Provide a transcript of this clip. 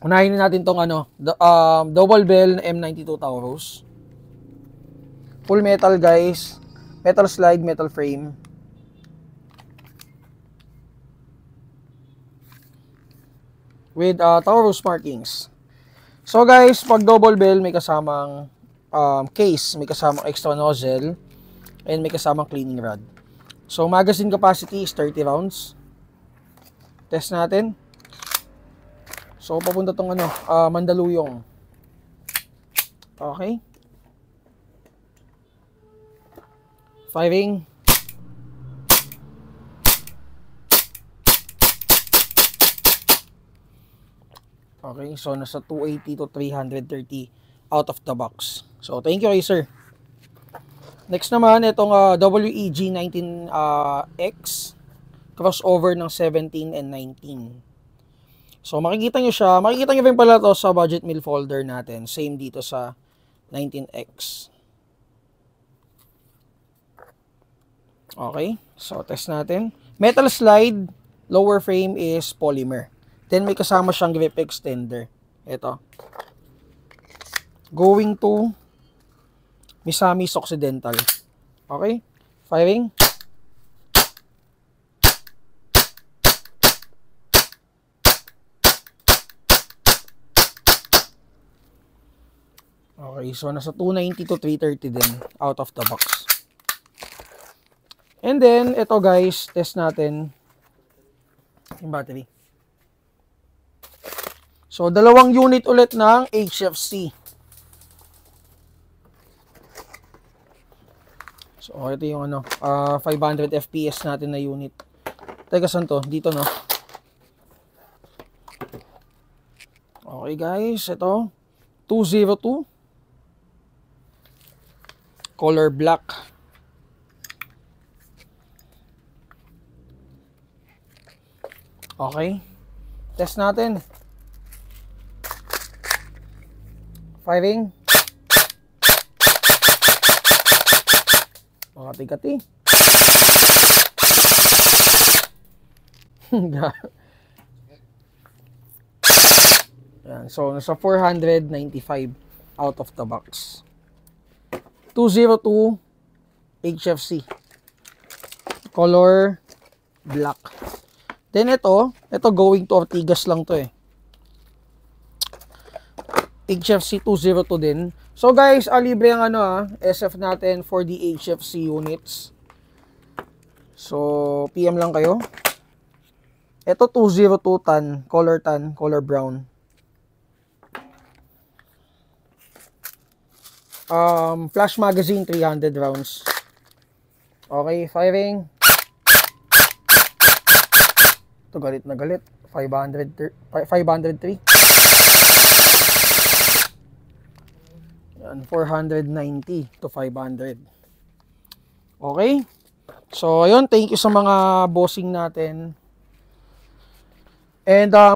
Unahin natin tong ano, double bell na M92 Taurus. Full metal guys. Metal slide, metal frame. With Taurus markings. So guys, pag double bell may kasamang case, may kasamang extra nozzle, and may kasamang cleaning rod. So magazine capacity is 30 rounds. Test natin. So papunta tong ano, Mandaluyong. Okay. Firing. Okay, so nasa 280 to 330 out of the box. So thank you kay sir. Next naman, itong WEG19X crossover ng 17 and 19. So makikita nyo siya, makikita nyo rin pala to sa budget meal folder natin. Same dito sa 19X. Okay, so test natin. Metal slide, lower frame is polymer. Then may kasama siyang grip extender. Ito. Going to Misamis Occidental. Okay, firing. Okay, so nasa 290 to 330 din out of the box. And then, ito guys, test natin yung battery. So, dalawang unit ulit ng HFC. So, ito yung ano, 500 FPS natin na unit. Teka, saan to? Dito, no? Okay guys, ito. 202. Color black. Okay. Test natin. Firing. Makati-kati. Yan. So, nasa 495 out of the box. 202 HFC. Color black. Then ito going to Ortigas lang to eh. HFC 202 din. So guys, libre ang ano SF natin for the HFC units. So PM lang kayo. Ito 202 tan, color brown. Flash magazine 300 rounds. Okay, firing. Ito galit na galit. 503. Yan, 490 to 500. Okay. So, ayun, thank you sa mga bossing natin. And